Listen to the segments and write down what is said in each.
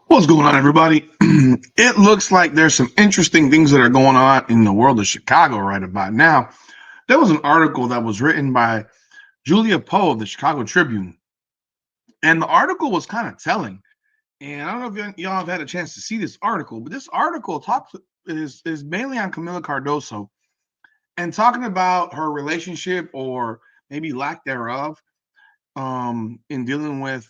What's going on, everybody? It looks like there's some interesting things that are going on in the world of Chicago right about now. There was an article that was written by Julia Poe of the Chicago Tribune, and the article was kind of telling. And I don't know if y'all have had a chance to see this article, but this article talks is mainly on Kamilla Cardoso and talking about her relationship or maybe lack thereof in dealing with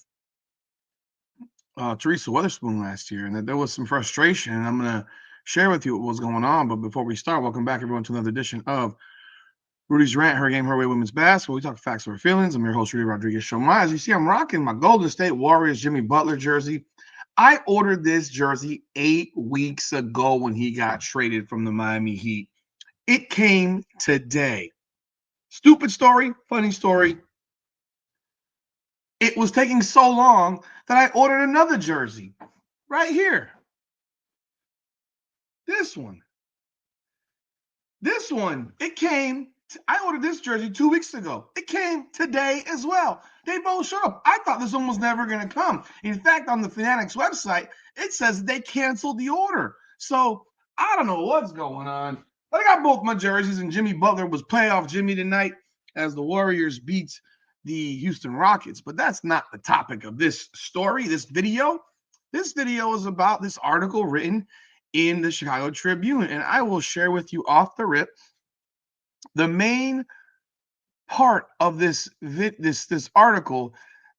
Teresa Weatherspoon last year, and that there was some frustration. And I'm going to share with you what was going on. But before we start, welcome back, everyone, to another edition of Rudy's Rant, Her Game, Her Way Women's Basketball. We talk facts over feelings. I'm your host, Rudy Rodriguez Shomai. As you see, I'm rocking my Golden State Warriors Jimmy Butler jersey. I ordered this jersey 8 weeks ago when he got traded from the Miami Heat. It came today. Stupid story, funny story. It was taking so long that I ordered another jersey right here. This one. It came. I ordered this jersey 2 weeks ago. It came today as well. They both showed up. I thought this one was never going to come. In fact, on the Fanatics website, it says they canceled the order. So I don't know what's going on. But I got both my jerseys, and Jimmy Butler was playoff Jimmy tonight as the Warriors beat the Houston Rockets. But that's not the topic of this story, this video. This video is about this article written in the Chicago Tribune, and I will share with you off the rip the main part of this article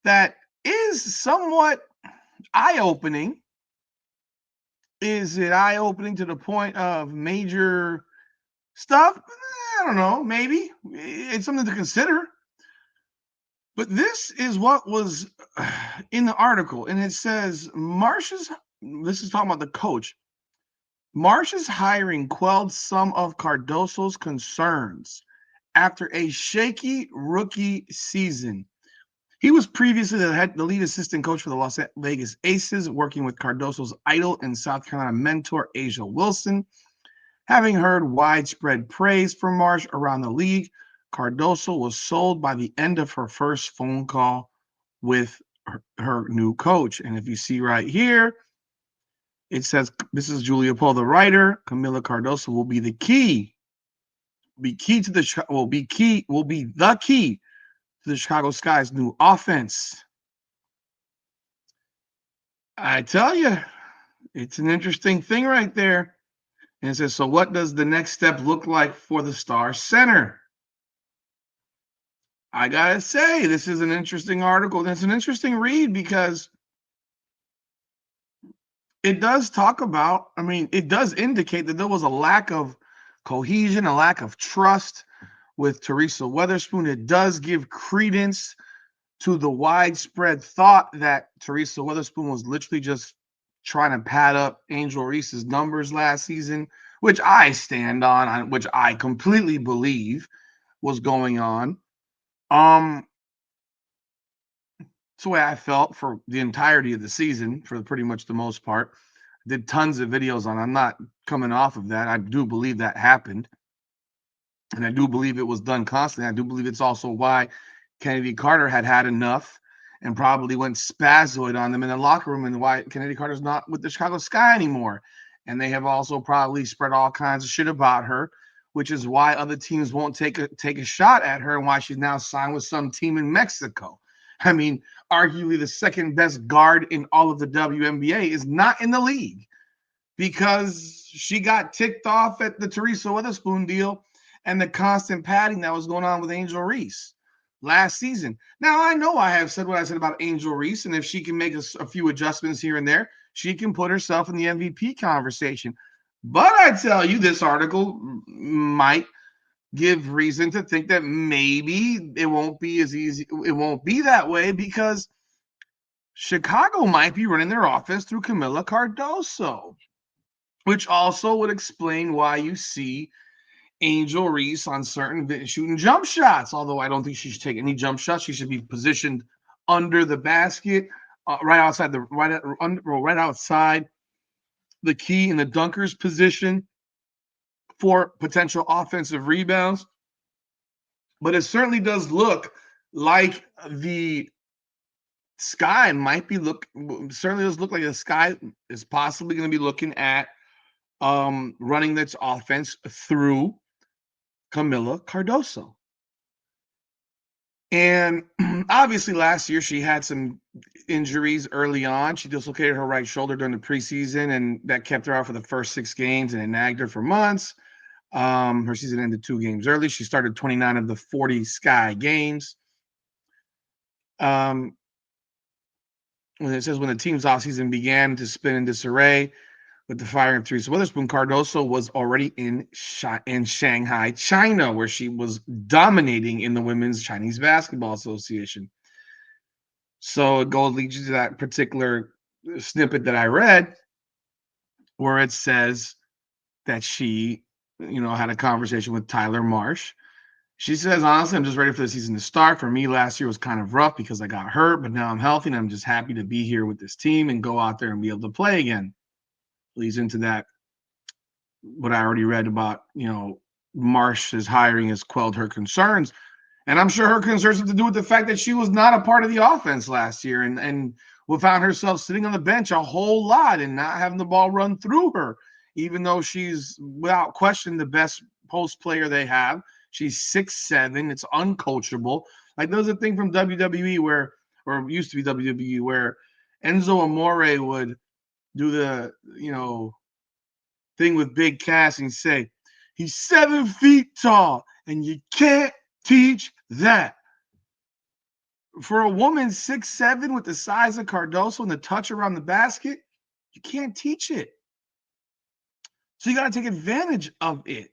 that is somewhat eye-opening. Is it eye-opening to the point of major stuff? I don't know. Maybe it's something to consider. But this is what was in the article, and it says this is talking about the coach. Marsh's hiring quelled some of Cardoso's concerns after a shaky rookie season. He was previously the lead assistant coach for the Las Vegas Aces, working with Cardoso's idol and South Carolina mentor, Angel Wilson. Having heard widespread praise for Marsh around the league, Cardoso was sold by the end of her first phone call with her new coach. And if you see right here, it says, this is Julia Poe, the writer. Kamilla Cardoso will be the key. Will be the key to the Chicago Sky's new offense. I tell you, it's an interesting thing right there. And it says, so what does the next step look like for the Star Center? I gotta say, this is an interesting article. It's an interesting read because it does talk about, it does indicate that there was a lack of cohesion, a lack of trust with Teresa Weatherspoon. It does give credence to the widespread thought that Teresa Weatherspoon was literally just trying to pad up Angel Reese's numbers last season, which I stand on, which I completely believe was going on. It's the way I felt for the entirety of the season, for pretty much the most part. I did tons of videos on it. I'm not coming off of that. I do believe that happened. And I do believe it was done constantly. I do believe it's also why Kennedy Carter had enough and probably went spazoid on them in the locker room, and why Kennedy Carter's not with the Chicago Sky anymore. And they have also probably spread all kinds of shit about her, which is why other teams won't take a shot at her, and why she's now signed with some team in Mexico. I mean, arguably the second best guard in all of the WNBA is not in the league because she got ticked off at the Teresa Weatherspoon deal and the constant padding that was going on with Angel Reese last season. Now, I know I have said what I said about Angel Reese, and if she can make a few adjustments here and there, she can put herself in the MVP conversation. But I tell you, this article might give reason to think that maybe it won't be as easy. It won't be that way because Chicago might be running their offense through Kamilla Cardoso, which also would explain why you see Angel Reese on certain shooting jump shots. Although I don't think she should take any jump shots. She should be positioned under the basket, right outside the key in the dunker's position for potential offensive rebounds. But it certainly does look like the Sky might be certainly does look like the Sky is possibly going to be looking at running this offense through Kamilla Cardoso. And obviously last year she had some injuries early on. She dislocated her right shoulder during the preseason, and that kept her out for the first 6 games, and it nagged her for months. Her season ended 2 games early. She started 29 of the 40 Sky games. When it says when the team's offseason began to spin in disarray with the firing of Teresa Weatherspoon, Cardoso was already in Shanghai, China, where she was dominating in the Women's Chinese Basketball Association. So it leads you to that particular snippet that I read, where it says that she, had a conversation with Tyler Marsh. She says, honestly, I'm just ready for the season to start. For me, last year was kind of rough because I got hurt, but now I'm healthy and I'm just happy to be here with this team and go out there and be able to play again. Leads into that, what I already read about, Marsh's hiring has quelled her concerns. And I'm sure her concerns have to do with the fact that she was not a part of the offense last year and found herself sitting on the bench a whole lot and not having the ball run through her, even though she's, without question, the best post player they have. She's 6'7". It's uncoachable. Like, there was a thing from WWE or used to be WWE, where Enzo Amore would do the, thing with Big Cass and say, he's 7 feet tall and you can't teach that. For a woman 6'7" with the size of Cardoso and the touch around the basket, you can't teach it. So you got to take advantage of it.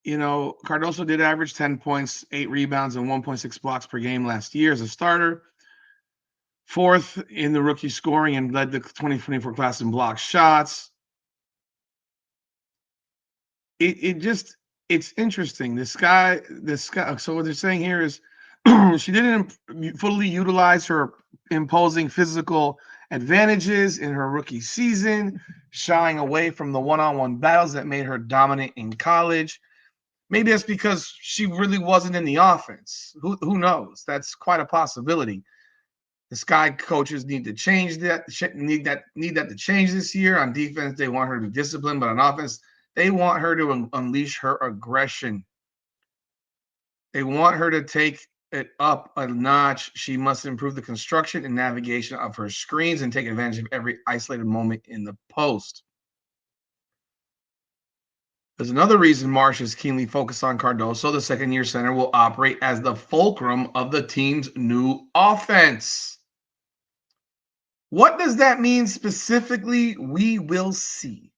Cardoso did average 10 points, 8 rebounds, and 1.6 blocks per game last year as a starter. 4th in the rookie scoring and led the 2024 class in block shots. It's interesting. This guy. So what they're saying here is she didn't fully utilize her imposing physical advantages in her rookie season, shying away from the one-on-one battles that made her dominant in college. Maybe that's because she really wasn't in the offense. Who knows? That's quite a possibility. The Sky coaches need to change that. Need that to change this year. On defense, they want her to be disciplined, but on offense, they want her to unleash her aggression. They want her to take it up a notch. She must improve the construction and navigation of her screens and take advantage of every isolated moment in the post. There's another reason Marsh is keenly focused on Cardoso. The second-year center will operate as the fulcrum of the team's new offense. What does that mean specifically? We will see.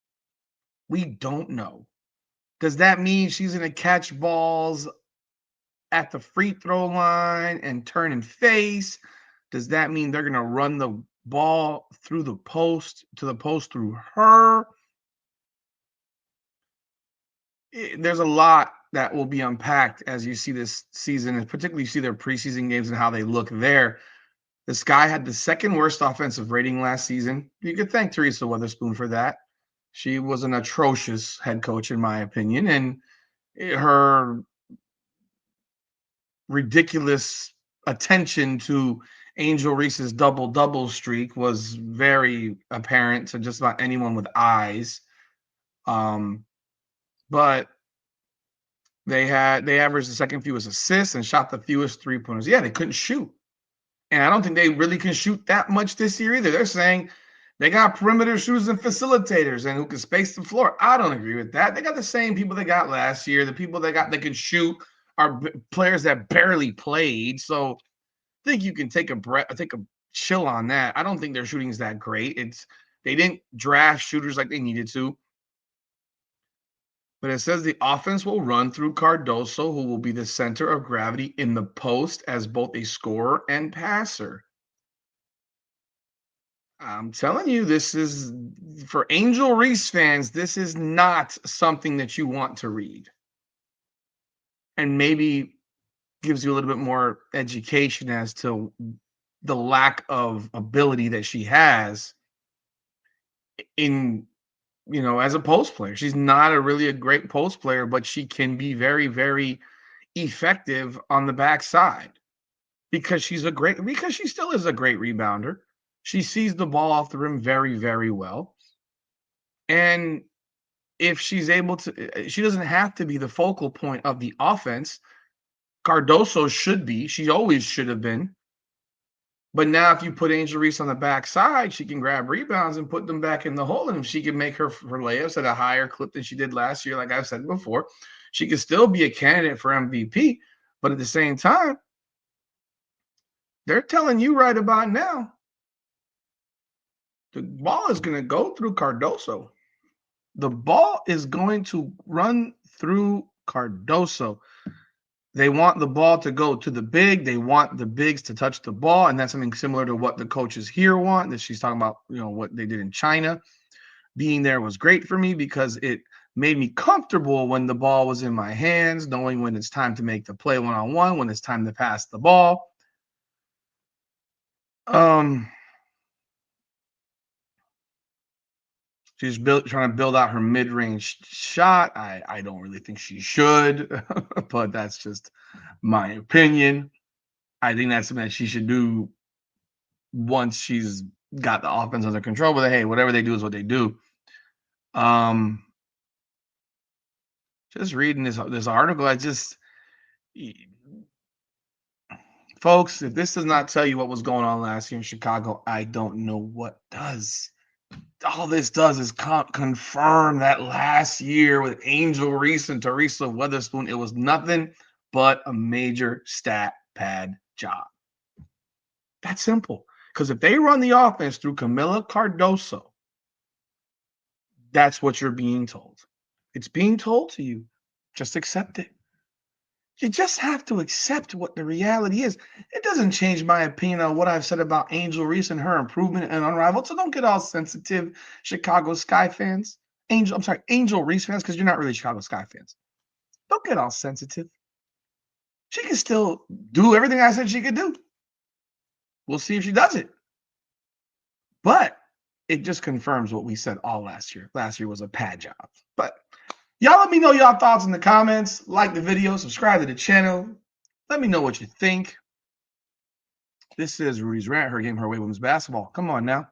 We don't know. Does that mean she's going to catch balls at the free throw line and turn and face? Does that mean they're going to run the ball through the post, to the post through her? There's a lot that will be unpacked as you see this season, and particularly you see their preseason games and how they look there. The Sky had the second worst offensive rating last season. You could thank Teresa Weatherspoon for that. She was an atrocious head coach, in my opinion, and her ridiculous attention to Angel Reese's double-double streak was very apparent to just about anyone with eyes. But they averaged the second fewest assists and shot the fewest three-pointers. Yeah, they couldn't shoot. And I don't think they really can shoot that much this year either. They're saying they got perimeter shooters and facilitators and who can space the floor. I don't agree with that. They got the same people they got last year. The people they got that could shoot are players that barely played. So I think you can take a chill on that. I don't think their shooting is that great. They didn't draft shooters like they needed to. But it says the offense will run through Cardoso, who will be the center of gravity in the post as both a scorer and passer. I'm telling you, this is, for Angel Reese fans, this is not something that you want to read. And maybe gives you a little bit more education as to the lack of ability that she has in, as a post player. She's not a great post player, but she can be very, very effective on the backside. because she still is a great rebounder. She sees the ball off the rim very, very well. And if she's able to, she doesn't have to be the focal point of the offense. Cardoso should be. She always should have been. But now if you put Angel Reese on the backside, she can grab rebounds and put them back in the hole. And if she can make her layups at a higher clip than she did last year, like I've said before, she could still be a candidate for MVP. But at the same time, they're telling you right about now, the ball is going to go through Cardoso. The ball is going to run through Cardoso. They want the ball to go to the big. They want the bigs to touch the ball. And that's something similar to what the coaches here want, that she's talking about, what they did in China. Being there was great for me because it made me comfortable when the ball was in my hands, knowing when it's time to make the play one-on-one, when it's time to pass the ball. She's trying to build out her mid-range shot. I don't really think she should, but that's just my opinion. I think that's something that she should do once she's got the offense under control. But hey, whatever they do is what they do. Just reading this article, folks, if this does not tell you what was going on last year in Chicago, I don't know what does. All this does is confirm that last year with Angel Reese and Teresa Weatherspoon, it was nothing but a major stat pad job. That's simple. Because if they run the offense through Kamilla Cardoso, that's what you're being told. It's being told to you. Just accept it. You just have to accept what the reality is. It doesn't change my opinion on what I've said about Angel Reese and her improvement and Unrivaled. So don't get all sensitive, Chicago Sky fans. Angel Reese fans, because you're not really Chicago Sky fans. Don't get all sensitive. She can still do everything I said she could do. We'll see if she does it. But it just confirms what we said all last year. Last year was a pad job. But y'all let me know y'all thoughts in the comments. Like the video, subscribe to the channel. Let me know what you think. This is Rudy's Rant, her game, her way, women's basketball. Come on now.